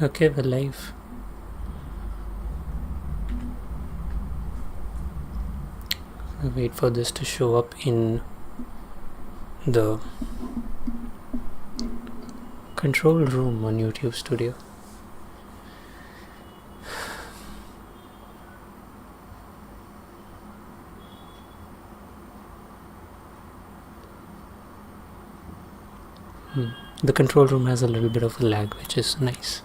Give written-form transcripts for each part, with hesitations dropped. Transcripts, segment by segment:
Okay, we're live. I'll wait for this to show up in the control room on YouTube Studio. The control room has a little bit of a lag, which is nice.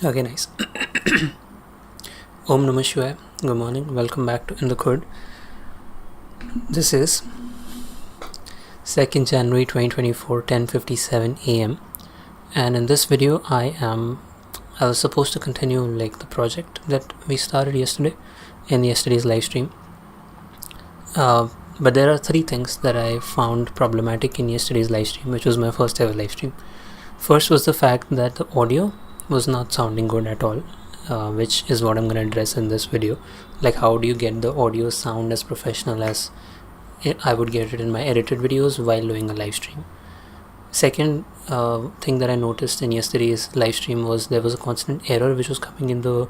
Okay, nice. Om Namah Shivaya. Good morning. Welcome back to inthekhud. This is 2nd January 2024, 10:57 a.m. And in this video, I was supposed to continue like the project that we started yesterday in yesterday's live stream. But there are 3 things that I found problematic in yesterday's live stream, which was my first ever live stream. First was the fact that the audio was not sounding good at all, which is what I'm going to address in this video. Like, how do you get the audio sound as professional as I would get it in my edited videos while doing a live stream. Second thing that I noticed in yesterday's live stream was there was a constant error which was coming in the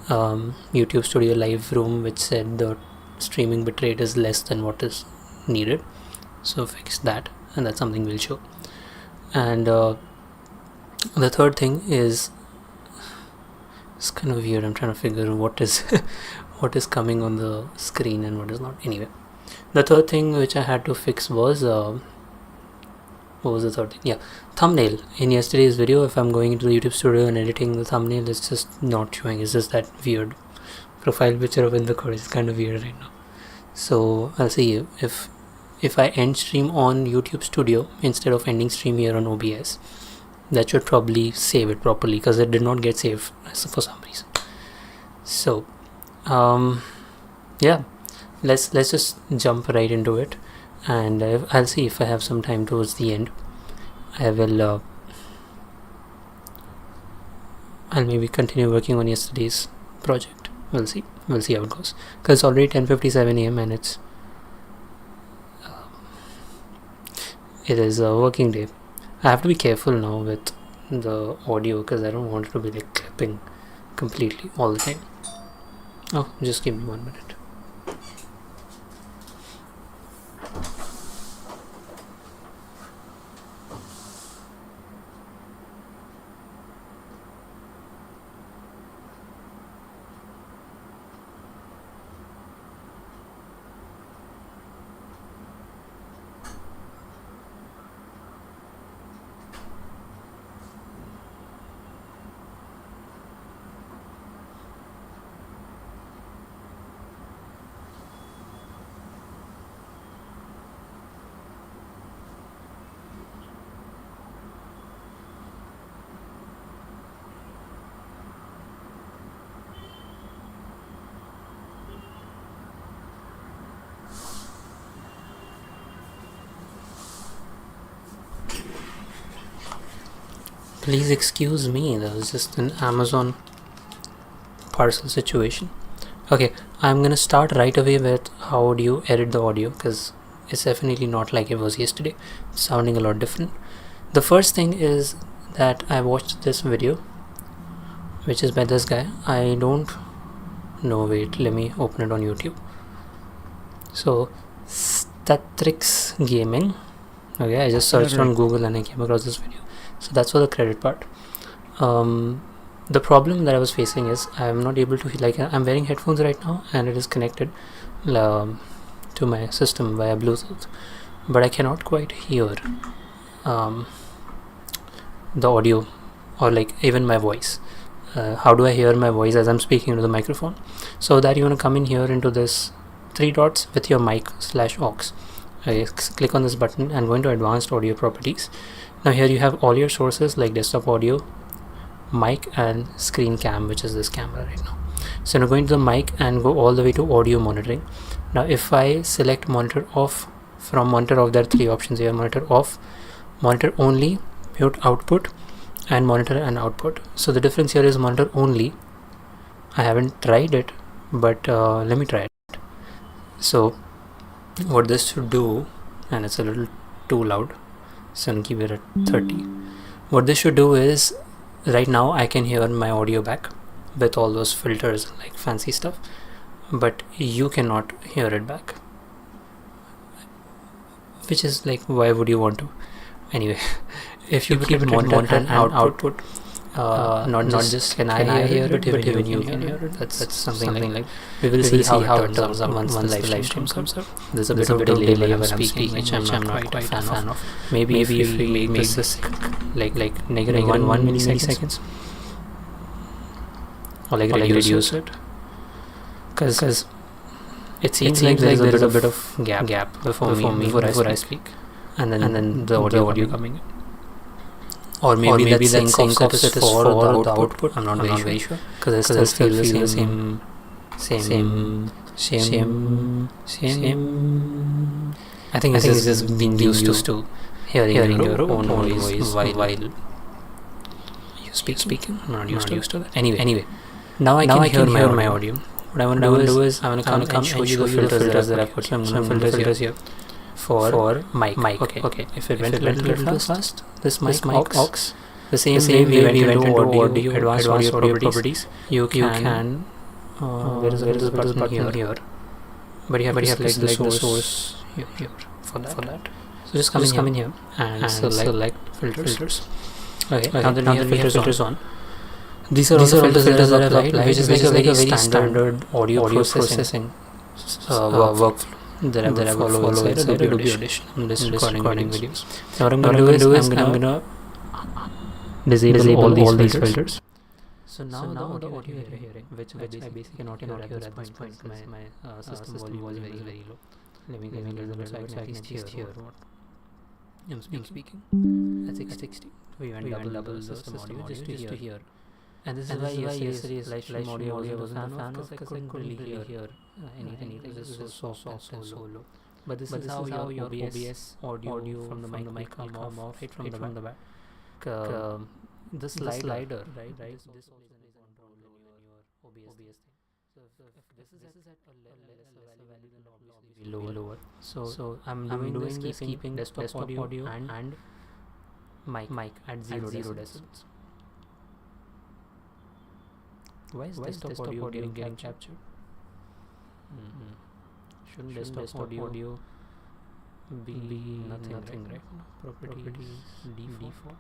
YouTube Studio live room, which said the streaming bitrate is less than what is needed. So fix that, and that's something we'll show. And the third thing is, it's kind of weird. I'm trying to figure out what is what is coming on the screen and what is not. Anyway, the third thing which I had to fix was what was the third thing? Yeah, thumbnail. In yesterday's video, if I'm going into the YouTube Studio and editing the thumbnail, it's just not showing. It's just that weird profile picture of inthekhud. It's kind of weird right now. So I'll see if I end stream on YouTube Studio instead of ending stream here on OBS. That should probably save it properly, because it did not get saved for some reason. So yeah, let's just jump right into it, and I'll see if I have some time towards the end. I will I'll maybe continue working on yesterday's project. We'll see how it goes, because it's already 10:57 a.m. and it is a working day. I have to be careful now with the audio, because I don't want it to be like clipping completely all the time. Oh, just give me 1 minute. Please excuse me, that was just an Amazon parcel situation. Okay, I'm gonna start right away with how do you edit the audio, because it's definitely not like it was yesterday. It's sounding a lot different. The first thing is that I watched this video, which is by this guy. I don't know, wait, let me open it on YouTube. So Statrix Gaming. Okay, I just searched on Google and I came across this video. So that's for the credit part. The problem that I was facing is I'm not able to, like, I'm wearing headphones right now and it is connected to my system via Bluetooth, but I cannot quite hear the audio, or like even my voice. How do I hear my voice as I'm speaking into the microphone? So that you want to come in here into this 3 dots with your mic /aux, Click on this button and go into advanced audio properties. Now here you have all your sources like desktop audio, mic and screen cam, which is this camera right now. So now go into the mic and go all the way to audio monitoring. Now if I select monitor off, from monitor off there are three options here: monitor off, monitor only, mute output, and monitor and output. So the difference here is monitor only. I haven't tried it, but let me try it. So what this should do, and it's a little too loud, so I'll keep it at 30. What this should do is, right now I can hear my audio back with all those filters and like fancy stuff, but you cannot hear it back, which is like, why would you want to? Anyway, if you keep monitor and output, not just can I hear it, but even you can hear it. That's something like we will see how it turns out once the live stream comes up. There's a bit of delay when I'm speaking, which I'm not quite a fan of. Maybe if we make this like negative one milliseconds, or like reduce it, because it seems like there's a bit of gap before I speak, and then the audio coming in. Or maybe that sync offset is for the output. I'm not very sure, because I still feel the same. I think it's just being used to hearing your own voice while you speaking. I'm not used to that. Anyway, now I can hear my audio. What I want to do is I want to come and show you the filters that I put. So I'm going to filters here for mic. Okay. If it went a little fast, this mic aux, the same way we went into audio, advanced audio properties. You can there is a button here, but you have to select the source here for that. So just come in here and select filters. Okay, now that we have filters on. These are all the filters that I've applied, which is like a very standard audio processing workflow that I follow inside Adobe Audition. I'm just recording videos. So what I'm going to do is I'm going to disable all these filters. So now the audio you're hearing, which I basically cannot hear at this point because my system volume was very low. Let me get a little bit so I can at least hear what I'm speaking. At 660. We went double the system audio just to hear. And this is why yesterday's live stream audio was a fan of, because I couldn't really hear anything. This was so soft and so low. But this is how your OBS audio from the mic will come off right from the back. The slider, right? This also is on in your OBS thing. So if this is at a lesser value, then obviously lower. So I'm doing this keeping desktop audio and mic at 0 decibels. Why is desktop audio getting captured? Shouldn't desktop audio be nothing, right? Properties default.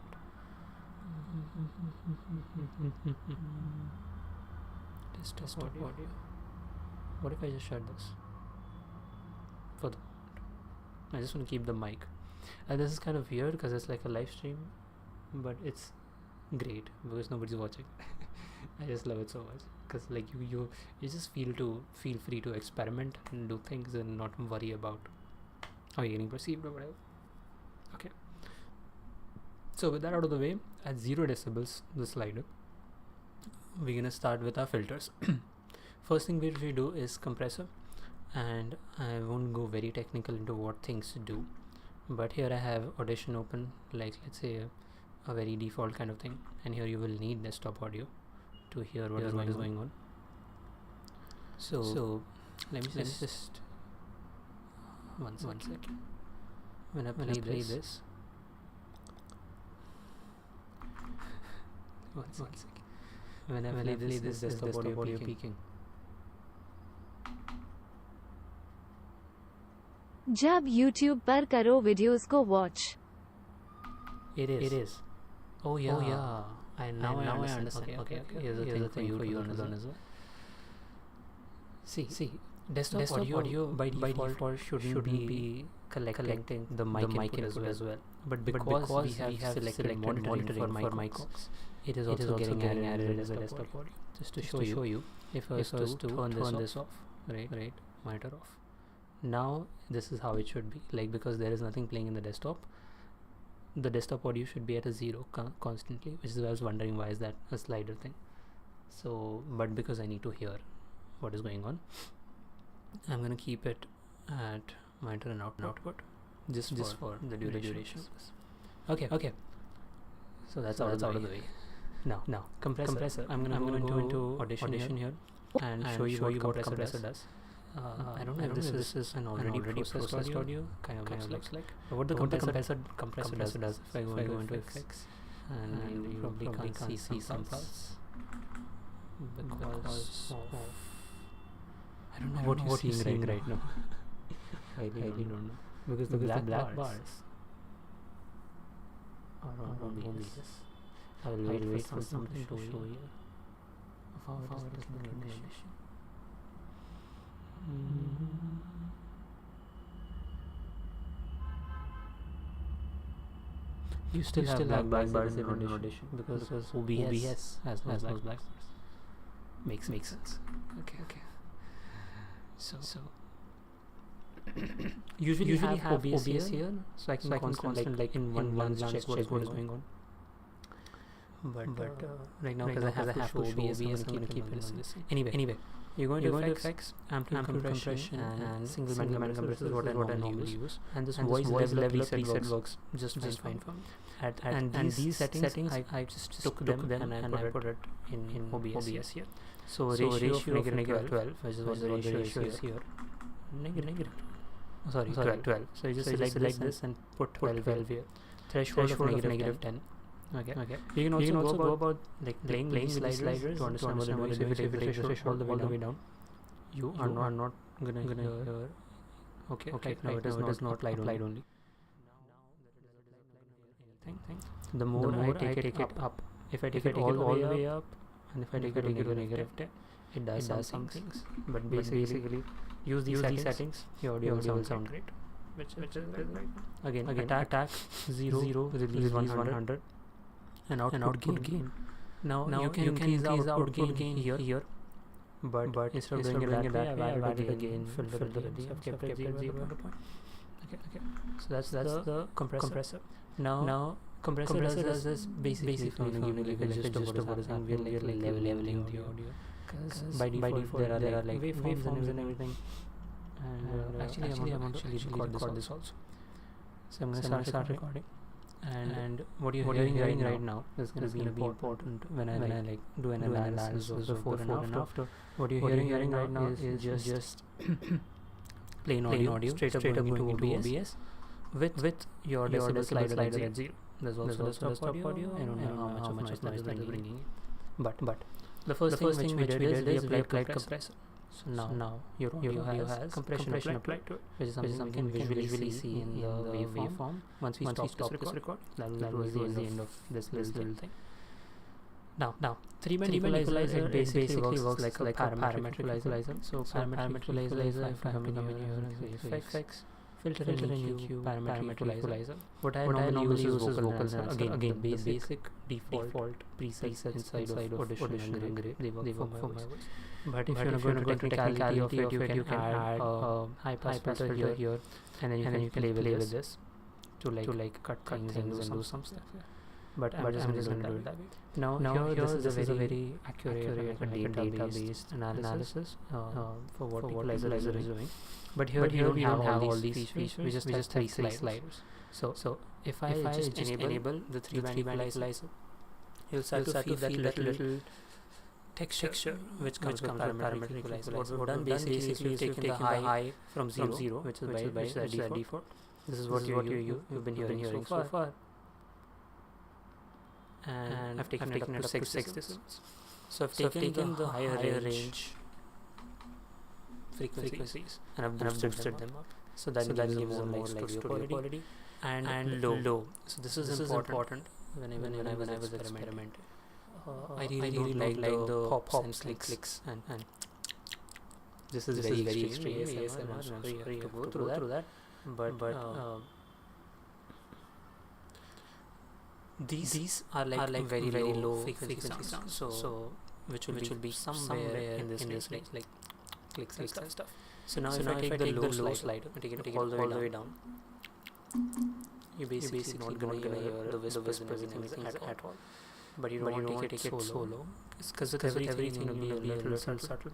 Desktop audio. What if I just shut this? For the I just want to keep the mic. And this is kind of weird because it's like a live stream, but it's great because nobody's watching. I just love it so much because like you just feel free to experiment and do things and not worry about how you're getting perceived or whatever. Okay. So with that out of the way, at 0 decibels, the slider, we're gonna start with our filters. First thing we do is compressor, and I won't go very technical into what things do, but here I have Audition open, like let's say a very default kind of thing, and here you will need desktop audio to hear what is going on. So let me just one second. When I play this, one second. When I play this desktop audio peaking. जब YouTube पर करो videos को watch. It is. Oh yeah. I understand. Okay. Here's the thing for you to learn as well. See, desktop audio by default shouldn't be collecting the mic input as well. But because we have selected monitoring for mic aux, it is also getting added as a desktop audio. Just to show you, if I was to turn this off, right, monitor off, Now this is how it should be, like, because there is nothing playing in the desktop, the desktop audio should be at a 0 constantly, which is why I was wondering why is that a slider thing. So, but because I need to hear what is going on, I'm gonna keep it at my enter and output just for the duration. Okay. So that's out of the way. Now compressor. I'm gonna go into audition here and show you what compressor does. I don't know if this is an already processed audio. Kind of looks like. But what the compressor does if I go into effects, and you probably can't see some pulse because of I don't know what you're seeing right now. I really don't know, because the black bars are on OBS. I will wait for something to show you of how it is looking in audition. You still have black bars in audition because OBS has no black bars. Makes sense. Okay. So usually have OBS here, so I can constant like in one glance check what is going on. But right now, because I have to show OBS, I'm going to keep it on this. Anyway, you're going to effects, amplitude compression, and single band compressor is what I normally use. And this voice level preset works just fine for me. And these settings, I just took them and I put it in OBS here. So ratio of negative 12, which is what the ratio is here. Negative. Sorry, 12. So you just select this and put 12 here. Threshold of negative 10. Okay. You can also go about like playing with sliders to understand what they're doing. So if you take the threshold all the way down, you are not gonna hear. Okay. Now it is not applied only. The more I take it up, if I take it all the way up, and if I take it to negative 10, it does some things. But basically, use these settings, your audio will sound great. Which is right. Again, attack 0, release 100. And output gain. Now you can increase the output gain here, but instead of doing it that way, I've added a gain filter. I've kept it 0. Okay. So that's the compressor. Now compressor does this basically giving like a gist of what is happening. We're like leveling the audio. Because by default there are like waveforms and everything. And actually I want to record this also. So I'm gonna start recording. And what you're hearing right now is going to be important when I like do an analysis of before and after. What you're hearing right now is just plain audio straight up going to OBS with your decibel slider at 0. There's also the desktop audio. I don't know how much noise that is bringing in. But the first thing which we did is we applied compressor. So now your audio has compression applied to it, which is something we can visually see in the waveform. Once we stop this record, that was the end of this little thing. Now 3-band equalizer basically works like a parametric equalizer. So parametric equalizer, if I come in here and say effects, filter and EQ, parametric equalizer. What I normally use is vocals and again the basic default presets inside of audition and gray. They work for my voice. But if you're going to go into technicality of it, you can add a high pass filter here, and then you can play with this to like cut things and do some stuff. But I'm just going to do it that way. Now here this is a very accurate data-based analysis for what equalizer is doing. But here we don't have all these features. We just have 3 sliders. So if I just enable the 3-band equalizer, you'll start to feel that little texture which comes with parametric equalizer. What's done basically is you've taken the high from 0, which is by default. This is what you've been hearing so far. And I've taken it up to 6 decibels. So I've taken the higher range frequencies and I've boosted them up. So that gives more like studio quality and low. So this is important when I was experimenting. I really don't like the pops and clicks and this is very extreme ASMR. I'm sorry you have to go through that. But these are like very low frequency sounds. So which will be somewhere in this range, like clicks and stuff. So now if I take the low slider and take it all the way down, you're basically not going to hear the whispers and everything at all. But you don't want to take it so low, because everything will be a little subtle.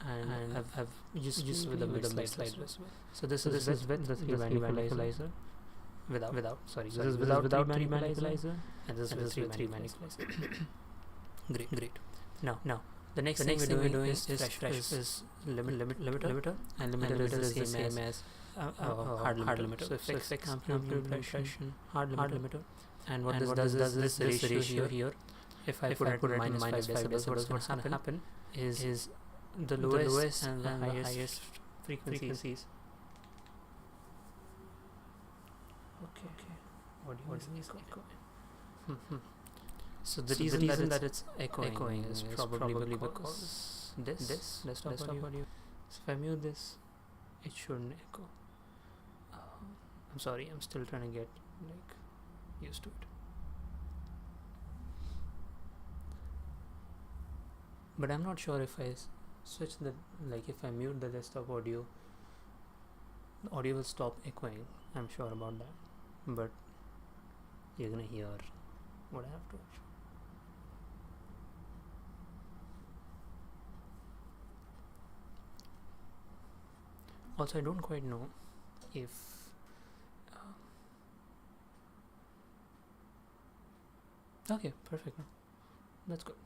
And I've just with the mid slider as well. So this is with the 3-band equalizer. Without this is without 3-band equalizer, and this is with 3-band equalizer. Great. Now the next thing we're doing is limiter, and limiter is the same as hard limiter. So if I come impression, hard limiter, and what this does is this ratio here. If I put it minus 5 decibels, what's going to happen is the lowest and the highest frequencies. Okay. What is echo? So the reason that it's echoing is probably because this desktop audio. So if I mute this, it shouldn't echo. I'm sorry, I'm still trying to get used to it. But I'm not sure if I switch if I mute the desktop audio, the audio will stop echoing. I'm sure about that, but you're gonna hear what I have to watch. Also, I don't quite know if okay, perfect. That's good.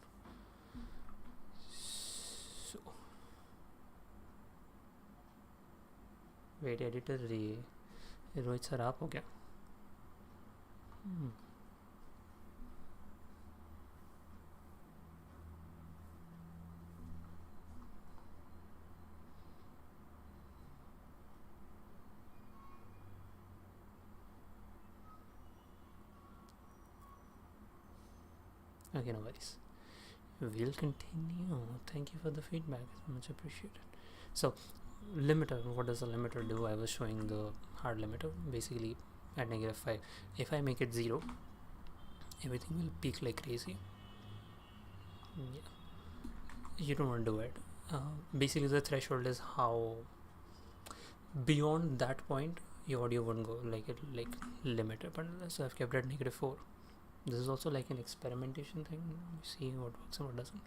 So wait, editor Rohit sir आप हो क्या? Okay, no worries. We'll continue. Thank you for the feedback. It's much appreciated. So, limiter. What does a limiter do? I was showing the hard limiter. Basically, at -5, if I make it 0, everything will peak like crazy. Yeah, you don't want to do it. Basically, the threshold is how beyond that point your audio won't go like limiter. But so I've kept it at -4. This is also like an experimentation thing. See what works and what doesn't.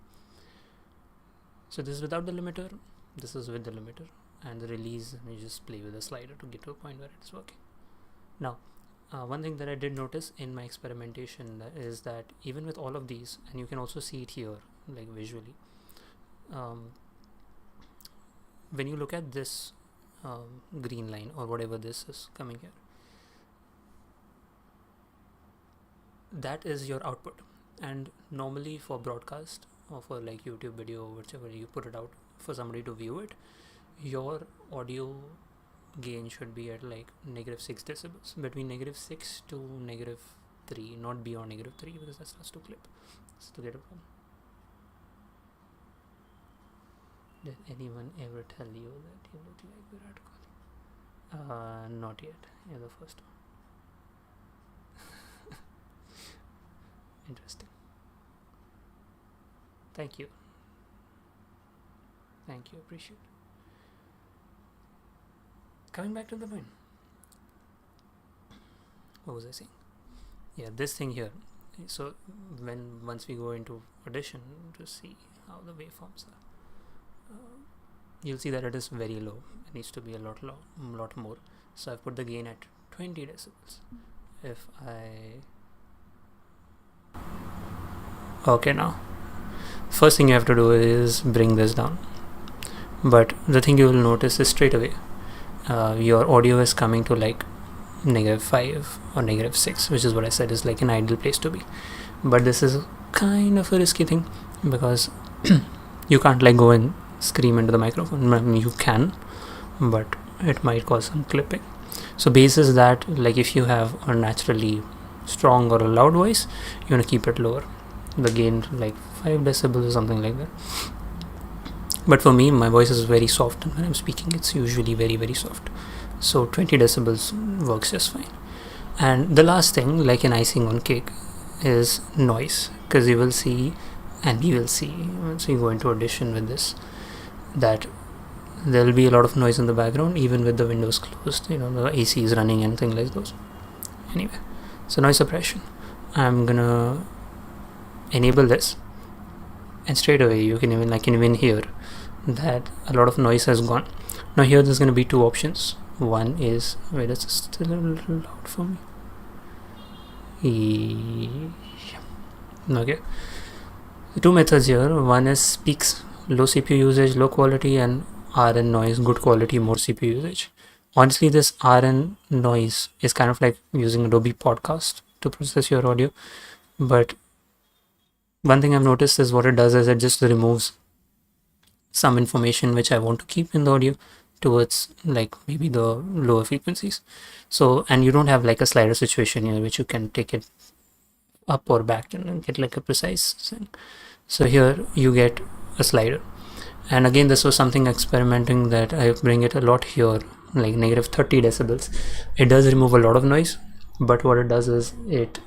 So this is without the limiter. This is with the limiter, and the release. And you just play with the slider to get to a point where it's working. Now, one thing that I did notice in my experimentation is that even with all of these, and you can also see it here, like visually, when you look at this green line or whatever this is coming here, that is your output. And normally for broadcast or for like YouTube video or whichever you put it out for somebody to view it, your audio gain should be at like -6 decibels, between -6 to -3, not beyond -3, because that starts to clip. That's to get a problem. Did anyone ever tell you that you look like Virat Kohli? Not yet. You're the first one. Interesting. Thank you. Appreciate it. Coming back to the point, what was I saying? Yeah, this thing here. So once we go into Audition to see how the waveforms are, you'll see that it is very low. It needs to be a lot more. So I've put the gain at 20 decibels. If I okay, now first thing you have to do is bring this down, but the thing you will notice is straight away your audio is coming to like -5 or -6, which is what I said is like an ideal place to be. But this is kind of a risky thing because you can't like go and scream into the microphone. I mean, you can, but it might cause some clipping. So basis that, like, if you have a naturally strong or a loud voice, you want to keep it lower, the gain like 5 decibels or something like that. But for me, my voice is very soft, and when I'm speaking it's usually very, very soft, so 20 decibels works just fine. And the last thing, like an icing on cake, is noise, because you will see, and we will see once we go into Audition with this, that there will be a lot of noise in the background even with the windows closed, the AC is running and things like those. Anyway, so noise suppression, I'm gonna enable this, and straight away you can even hear that a lot of noise has gone. Now here there's going to be two options. One is, wait, it's still a little loud for me. Okay, the two methods here, one is speaks, low CPU usage, low quality, and RN noise, good quality, more CPU usage. Honestly, this RN noise is kind of like using Adobe Podcast to process your audio, but one thing I've noticed is what it does is it just removes some information which I want to keep in the audio towards like maybe the lower frequencies. So, and you don't have like a slider situation here which you can take it up or back and get like a precise thing. So here you get a slider, and again this was something experimenting that I bring it a lot here, like negative 30 decibels. It does remove a lot of noise, but what it does is it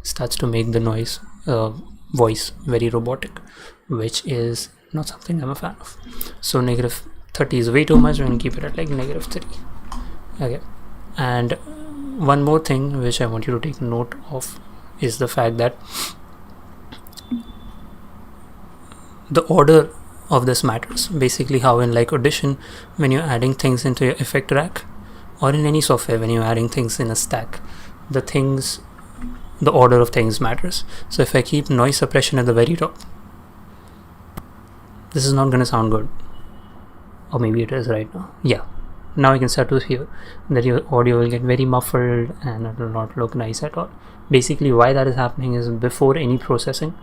starts to make the noise voice very robotic, which is not something I'm a fan of. So negative 30 is way too much. We're going to keep it at like negative 3. Okay, and one more thing which I want you to take note of is the fact that the order of this matters. Basically how in like Audition, when you're adding things into your effect rack, or in any software when you're adding things in a stack, the order of things matters. So if I keep noise suppression at the very top, this is not going to sound good, or maybe it is right now. Yeah, now you can start to hear that your audio will get very muffled and it will not look nice at all. Basically why that is happening is before any processing,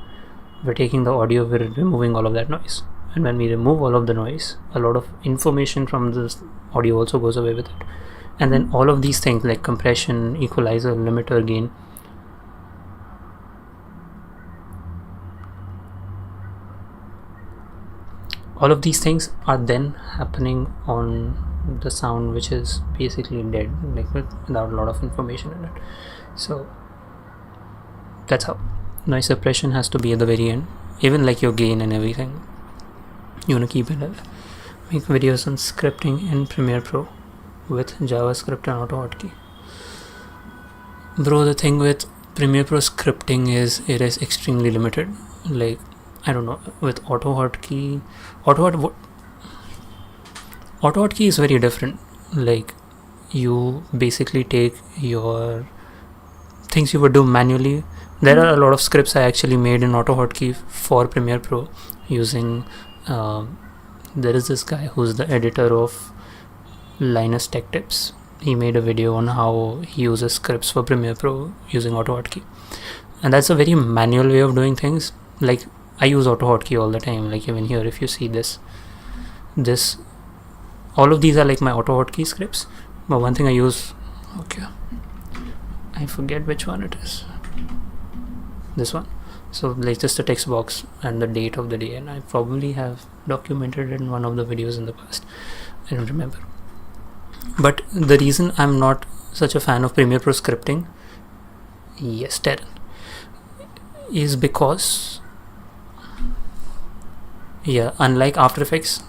we're taking the audio, we're removing all of that noise, and when we remove all of the noise, a lot of information from this audio also goes away with it. And then all of these things like compression, equalizer, limiter, gain, all of these things are then happening on the sound, which is basically dead, like without a lot of information in it. So that's how noise suppression has to be at the very end. Even like your gain and everything, you want to keep it at. Make videos on scripting in Premiere Pro with JavaScript and AutoHotkey. Bro, the thing with Premiere Pro scripting is it is extremely limited. Like, I don't know, with AutoHotkey is very different. Like, you basically take your things you would do manually. There are a lot of scripts I actually made in AutoHotkey for Premiere Pro using there is this guy who's the editor of Linus Tech Tips. He made a video on how he uses scripts for Premiere Pro using AutoHotkey, and that's a very manual way of doing things. Like, I use AutoHotkey all the time. Like, even here, if you see this, all of these are like my AutoHotkey scripts. But one thing I use, okay, I forget which one it is. This one. So like just a text box and the date of the day, and I probably have documented it in one of the videos in the past. I don't remember. But the reason I'm not such a fan of Premiere Pro scripting, yes, Terran, is because, yeah, unlike After Effects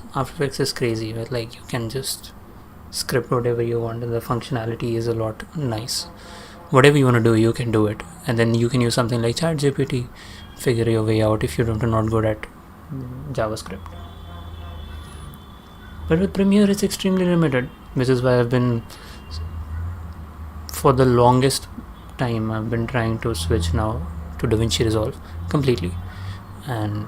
is crazy, where like you can just script whatever you want and the functionality is a lot nice. Whatever you want to do, you can do it, and then you can use something like ChatGPT, figure your way out if you're not good at JavaScript. But with Premiere, it's extremely limited, which is why for the longest time, I've been trying to switch now to DaVinci Resolve completely and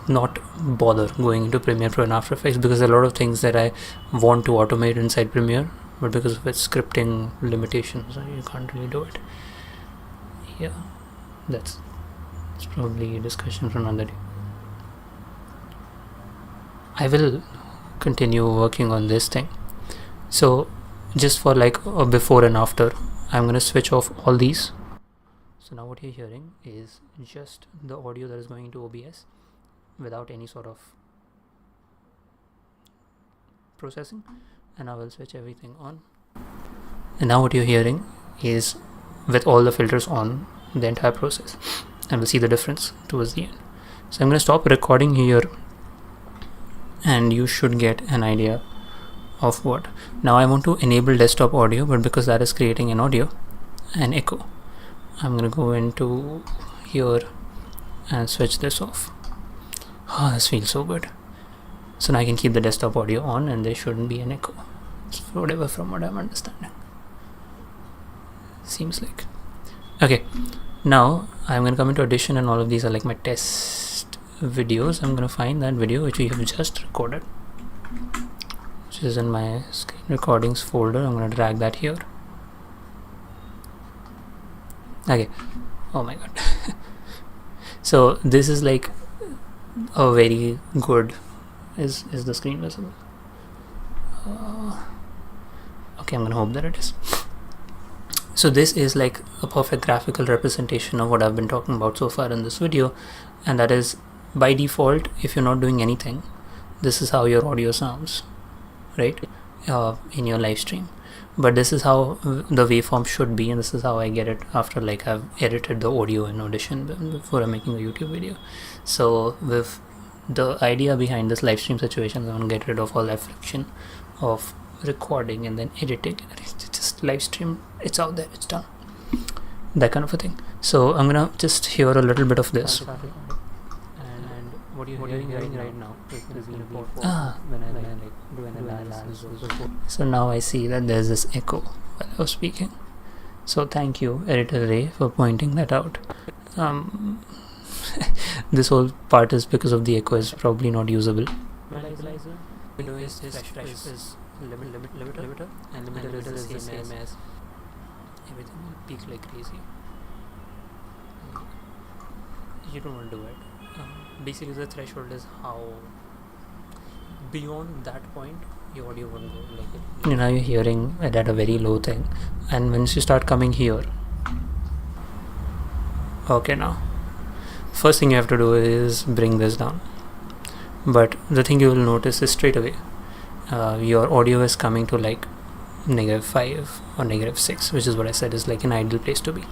not bother going into Premiere Pro and After Effects, because there are a lot of things that I want to automate inside Premiere, but because of its scripting limitations, you can't really do it. Yeah, it's probably a discussion for another day. I will continue working on this thing. So just for like a before and after, I'm going to switch off all these. So now what you're hearing is just the audio that is going into OBS without any sort of processing, and I will switch everything on. And now what you're hearing is with all the filters on, the entire process, and we'll see the difference towards the end. So I'm going to stop recording here and you should get an idea of what. Now I want to enable desktop audio, but because that is creating an echo, I'm gonna go into here and switch this off. Oh, this feels so good. So now I can keep the desktop audio on and there shouldn't be an echo, whatever, from what I'm understanding. Seems like. Okay, now I'm gonna come into Audition, and all of these are like my test videos. I'm gonna find that video which we have just recorded, which is in my screen recordings folder. I'm gonna drag that here. Okay, oh my god. So this is like a very good, is the screen visible? Okay, I'm gonna hope that it is. So this is like a perfect graphical representation of what I've been talking about so far in this video, and that is, by default, if you're not doing anything, this is how your audio sounds, right, in your live stream. But this is how the waveform should be, and this is how I get it after like I've edited the audio in Audition before I'm making a YouTube video. So with the idea behind this live stream situation, I want to get rid of all that friction of recording and then editing. It's just live stream, it's out there, it's done, that kind of a thing. So I'm gonna just hear a little bit of this. And what you're hearing right now is when I like do an analysis. So now I see that there's this echo while I was speaking. So thank you, Editor Ray, for pointing that out. This whole part is because of the echo, is probably not usable. Limiter is limiter, and limiter is the same as everything will peak like crazy. You don't want to do it. Basically the threshold is how beyond that point your audio won't go like it. You know, you're hearing it at a very low thing, and once you start coming here, okay, now first thing you have to do is bring this down. But the thing you will notice is straight away your audio is coming to like -5 or -6, which is what I said is like an ideal place to be.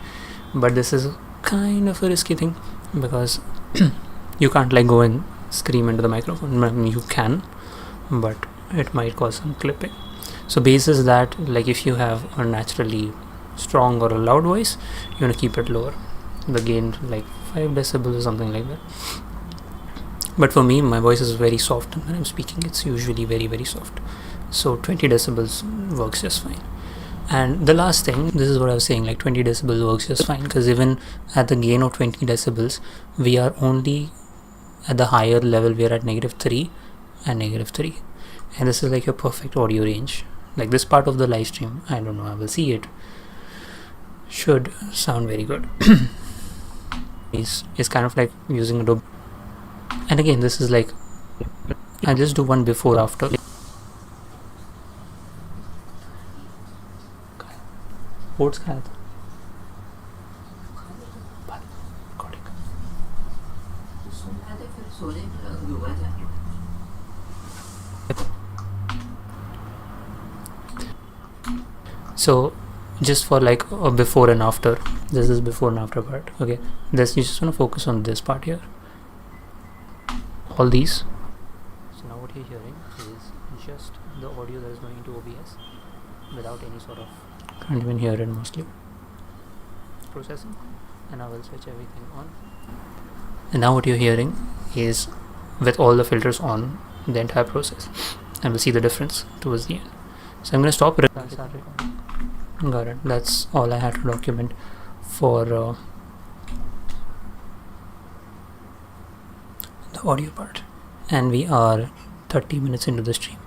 But this is kind of a risky thing because you can't like go and scream into the microphone. I mean, you can, but it might cause some clipping. So basis that, like, if you have a naturally strong or a loud voice, you want to keep it lower, the gain like 5 decibels or something like that. But for me, my voice is very soft, and when I'm speaking it's usually very, very soft, so 20 decibels works just fine. And the last thing, this is what I was saying, like 20 decibels works just fine, because even at the gain of 20 decibels we are only at the higher level, we are at -3 and -3, and this is like your perfect audio range. Like this part of the live stream, I don't know, I will see it, should sound very good. Is kind of like using Adobe. And again, this is like, I just do one before after. What's kind of so just for like a before and after, this is before and after part. Okay, this, you just want to focus on this part here, all these. So now what you're hearing is just the audio that is going into OBS without any sort of, can't even hear it mostly, processing. And I will switch everything on, and now what you're hearing is with all the filters on, the entire process, and we'll see the difference towards the end. So I'm going to stop it. Got it. That's all I had to document for the audio part, and we are 30 minutes into the stream.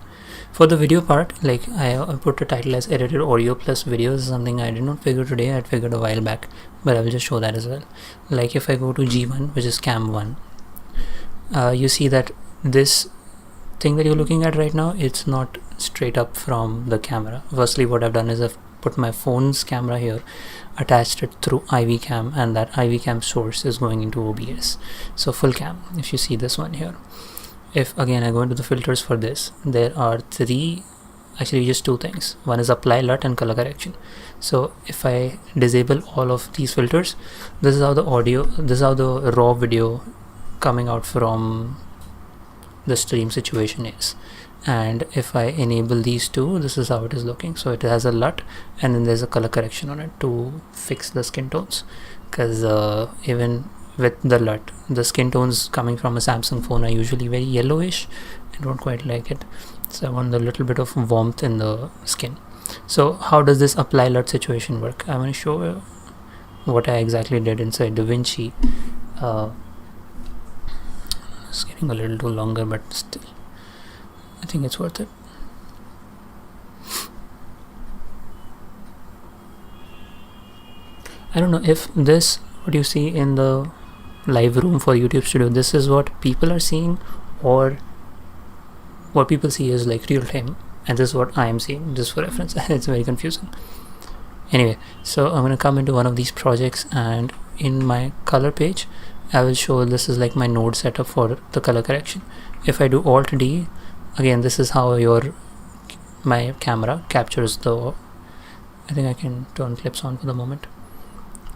For the video part, like I put a title as edited audio plus video. This is something I did not figure today, I had figured a while back, but I will just show that as well. Like if I go to G1, which is cam 1, you see that this thing that you're looking at right now, it's not straight up from the camera. Firstly, what I've done is I've put my phone's camera here, attached it through IV cam, and that IV cam source is going into OBS, so full cam. If you see this one here, if again I go into the filters for this, there are actually just 2 things. One is apply LUT and color correction. So if I disable all of these filters, this is how the audio, this is how the raw video coming out from the stream situation is. And if I enable these two, this is how it is looking. So it has a LUT, and then there's a color correction on it to fix the skin tones, because even with the LUT, the skin tones coming from a Samsung phone are usually very yellowish. I don't quite like it, so I want a little bit of warmth in the skin. So how does this apply LUT situation work? I'm going to show you what I exactly did inside DaVinci. It's getting a little too longer, but still I think it's worth it. I don't know if this, what you see in the live room for YouTube Studio, this is what people are seeing, or what people see is like real time, and this is what I am seeing, just for reference. It's very confusing. Anyway, so I'm going to come into one of these projects, and in my color page I will show this is like my node setup for the color correction. If I do Alt D, again, this is how my camera captures the, I think I can turn clips on for the moment.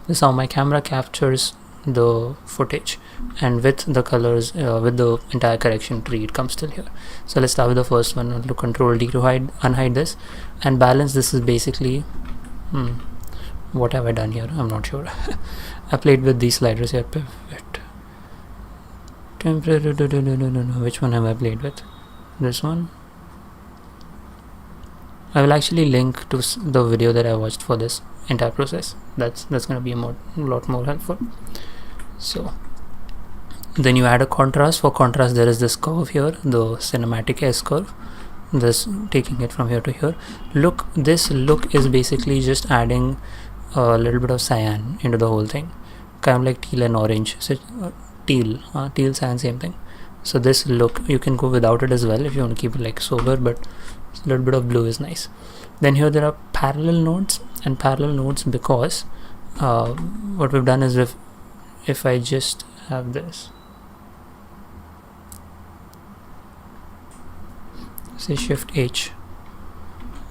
This is how my camera captures the footage, and with the colors, with the entire correction tree, it comes till here. So let's start with the first one. I'll do Control D to unhide this, and balance. This is basically what have I done here? I'm not sure. I played with these sliders here. Pivot, temporary. Which one have I played with? This one. I will actually link to the video that I watched for this entire process. That's going to be a lot more helpful. So then you add a contrast. For contrast, there is this curve here, the cinematic S curve. This taking it from here to here. Look, this look is basically just adding a little bit of cyan into the whole thing, kind of like teal and orange. So teal, cyan, same thing. So this look, you can go without it as well if you want to keep it like sober, but a little bit of blue is nice. Then here there are parallel nodes, and parallel nodes because what we've done is if I just have this, say Shift H.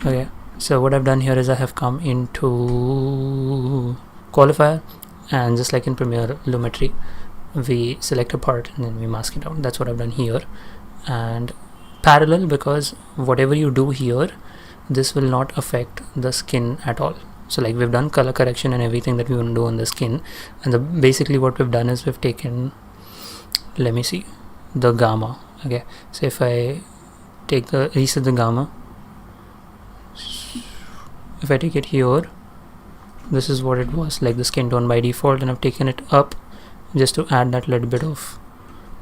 Okay, so what I've done here is I have come into qualifier, and just like in Premiere Lumetri, we select a part and then we mask it out. That's what I've done here. And parallel because whatever you do here, this will not affect the skin at all. So like we've done color correction and everything that we want to do on the skin, and basically what we've done is we've taken, let me see, the gamma. Okay, so if I take reset the gamma, if I take it here, this is what it was, like the skin tone by default, and I've taken it up just to add that little bit of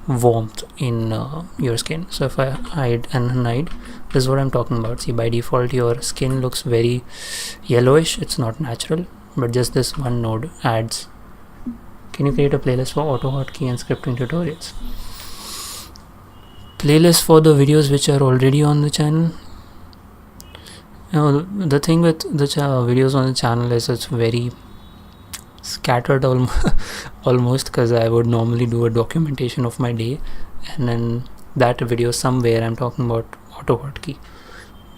warmth in your skin. So if I hide and hide, this is what I'm talking about. See, by default your skin looks very yellowish. It's not natural, but just this one node adds. Can you create a playlist for auto hotkey and scripting tutorials? Playlist for the videos which are already on the channel. Now the thing with the videos on the channel is it's very scattered almost, because I would normally do a documentation of my day, and then that video somewhere I'm talking about auto hotkey,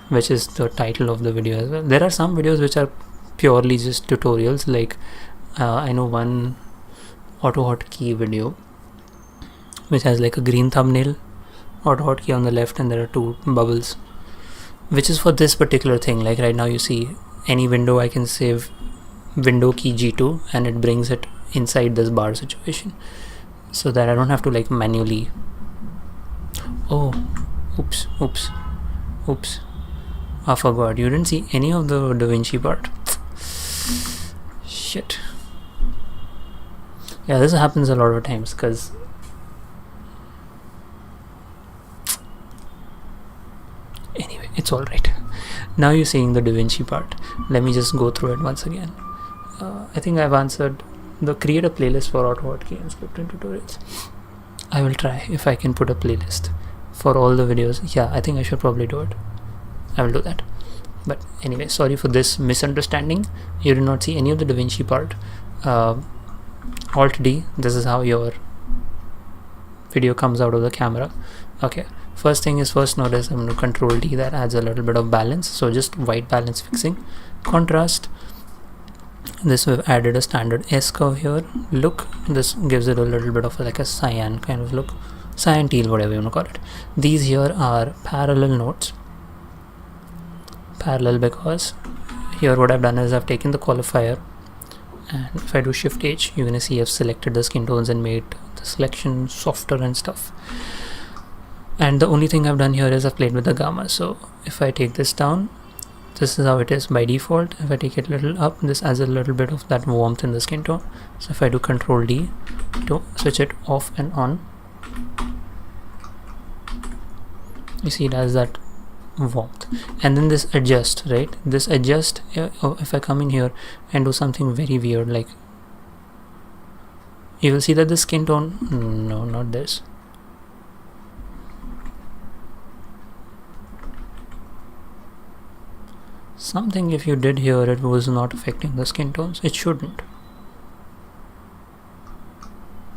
which is the title of the video as well. There are some videos which are purely just tutorials, like I know one auto hotkey video which has like a green thumbnail, auto hotkey on the left, and there are two bubbles, which is for this particular thing. Like right now you see any window, I can save window key G2 and it brings it inside this bar situation, so that I don't have to like manually. Oops, I forgot. You didn't see any of the DaVinci part. Shit. Yeah, this happens a lot of times, because anyway, it's alright. Now you're seeing the DaVinci part. Let me just go through it once again. I think I've answered the create a playlist for auto hotkey and scripting tutorials. I will try if I can put a playlist for all the videos. Yeah, I think I should probably do it. I will do that. But anyway, sorry for this misunderstanding. You did not see any of the DaVinci part. Alt D, this is how your video comes out of the camera. Okay, first thing is, first notice I'm going to Control D. That adds a little bit of balance, so just white balance fixing. Contrast, this we've added a standard S curve here. Look, this gives it a little bit of like a cyan kind of look. cyan teal, whatever you want to call it. These here are parallel nodes. Parallel because here what I've done is I've taken the qualifier, and if I do shift H, you're gonna see I've selected the skin tones and made the selection softer and stuff. And the only thing I've done here is I've played with the gamma. So if I take this down, this is how it is by default. If I take it a little up, this adds a little bit of that warmth in the skin tone. So if I do Control D to switch it off and on, you see it has that warmth. And then this adjust, right? This adjust, if I come in here and do something very weird, like you will see that the skin tone, no, not this. Something if you did here, it was not affecting the skin tones. It shouldn't.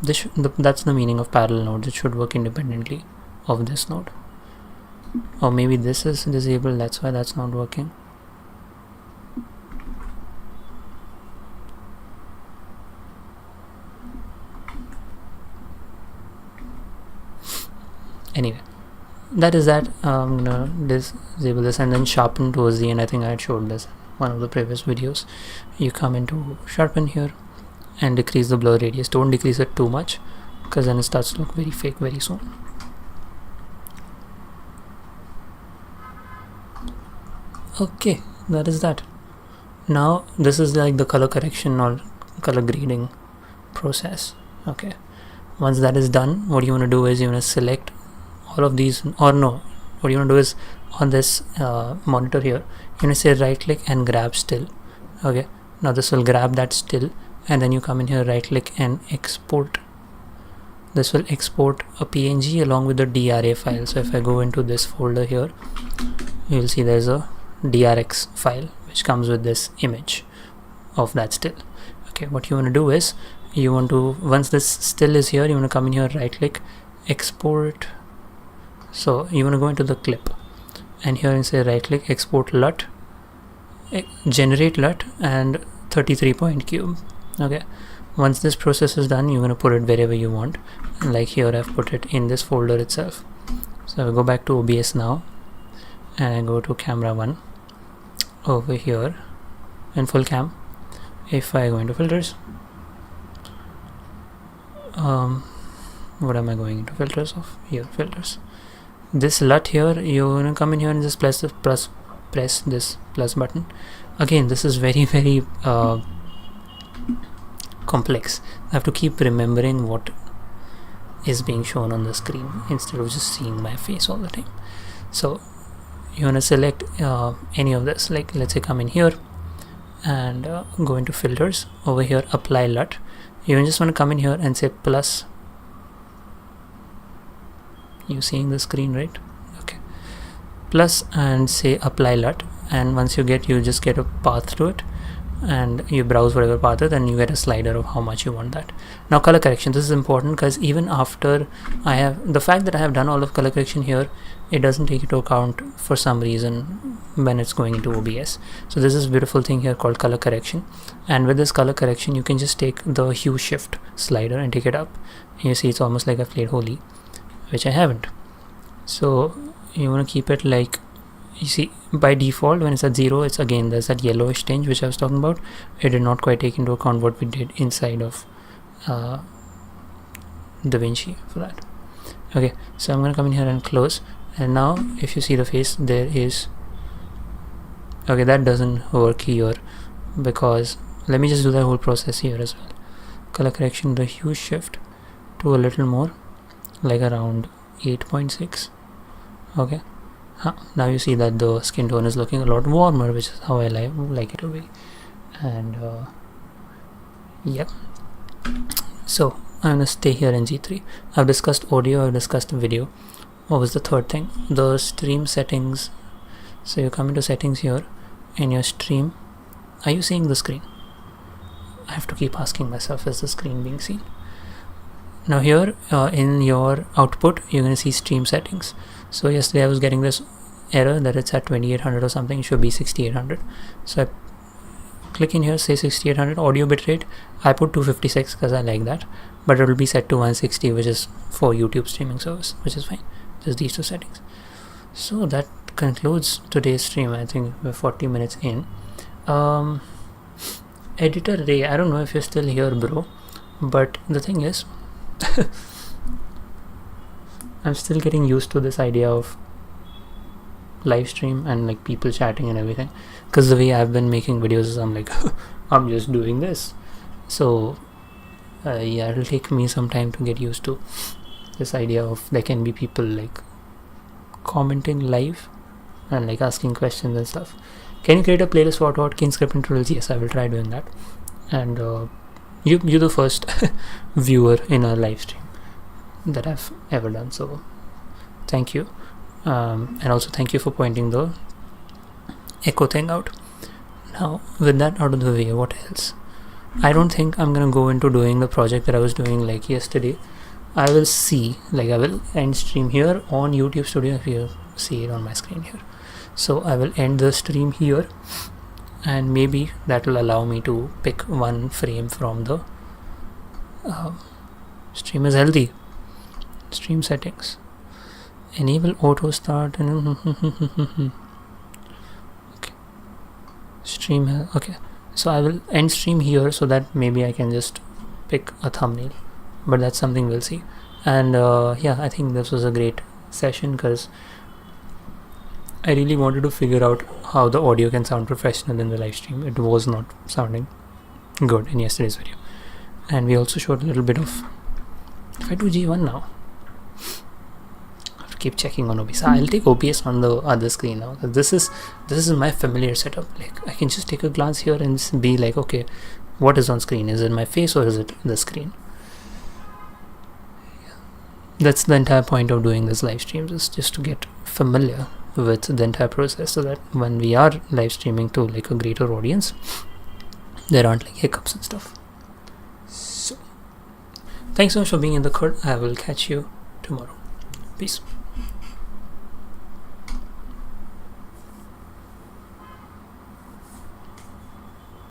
That's the meaning of parallel nodes. It should work independently of this node. Or maybe this is disabled, that's why that's not working. Anyway, that is that. I'm gonna disable this and then sharpen towards the end. I think I had showed this in one of the previous videos. You come into sharpen here and decrease the blur radius. Don't decrease it too much because then it starts to look very fake very soon. Okay, that is that. Now this is like the color correction or color grading process. Okay, once that is done, what you want to do is you want to select all of these, or no, what you want to do is on this monitor here, you want to say right click and grab still. Okay, now this will grab that still, and then you come in here, right click and export. This will export a PNG along with the DRA file. So if I go into this folder here, you will see there's a DRX file which comes with this image of that still. Okay, what you want to do is you want to, once this still is here, you want to come in here, right click, export. So you want to go into the clip and here and say right click, export LUT, generate LUT and 33 point cube. Okay, once this process is done, you're going to put it wherever you want, and like here I've put it in this folder itself. So I go back to OBS now and I go to camera 1 over here in full cam. If I go into filters, what am I going into filters of? Here, filters. This LUT here, you're gonna come in here and just press this plus button. Again, this is very complex. I have to keep remembering what is being shown on the screen instead of just seeing my face all the time. So you want to select any of this, like let's say come in here and go into filters, over here apply LUT. You just want to come in here and say plus. You seeing the screen, right? Okay, plus and say apply LUT, and once you just get a path to it and you browse whatever path is, and you get a slider of how much you want that. Now color correction, this is important because even after I have the fact that I have done all of color correction here, it doesn't take into account for some reason when it's going into OBS. So this is a beautiful thing here called color correction, and with this color correction you can just take the hue shift slider and take it up, and you see it's almost like I've played Holy, which I haven't. So you want to keep it like, you see by default when it's at 0, it's again there's that yellowish tinge which I was talking about. It did not quite take into account what we did inside of DaVinci for that. Okay, so I'm going to come in here and close, and now if you see the face, there is, okay, that doesn't work here because, let me just do that whole process here as well. Color correction, the hue shift to a little more, like around 8.6. okay, now you see that the skin tone is looking a lot warmer, which is how I like it to be. And yep, so I'm gonna stay here in G3. I've discussed audio, I've discussed video. What was the third thing? The stream settings. So you come into settings here in your stream. Are you seeing the screen? I have to keep asking myself, is the screen being seen? Now here in your output, you're going to see stream settings. So yesterday I was getting this error that it's at 2800 or something. It should be 6800. So I click in here, say 6800 audio bitrate. I put 256 because I like that, but it will be set to 160, which is for YouTube streaming service, which is fine. Just these two settings. So that concludes today's stream. I think we're 40 minutes in. Editor Ray, I don't know if you're still here, bro, but the thing is I'm still getting used to this idea of live stream and like people chatting and everything, because the way I've been making videos is I'm like I'm just doing this. So yeah, it'll take me some time to get used to this idea of there can be people like commenting live and like asking questions and stuff. Can you create a playlist for Auto-Hotkey scripting tutorials? Yes, I will try doing that. And you're the first viewer in a live stream that I've ever done, so thank you. And also thank you for pointing the echo thing out. Now with that out of the way, what else? I don't think I'm gonna go into doing the project that I was doing like yesterday. I will end stream here on YouTube Studio, if you see it on my screen here. So I will end the stream here, and maybe that will allow me to pick one frame from the stream is healthy. Stream settings. Enable auto start and okay. Stream. Okay. So I will end stream here so that maybe I can just pick a thumbnail, but that's something we'll see. And yeah, I think this was a great session because I really wanted to figure out how the audio can sound professional in the live stream. It was not sounding good in yesterday's video. And we also showed a little bit of, if I do G1 now, I have to keep checking on OBS. I'll take OBS on the other screen now. This is my familiar setup. Like I can just take a glance here and be like, okay, what is on screen? Is it my face or is it the screen? That's the entire point of doing this live streams, is just to get familiar with the entire process, so that when we are live streaming to like a greater audience, there aren't like hiccups and stuff. So thanks so much for being in the khud. I will catch you tomorrow. Peace.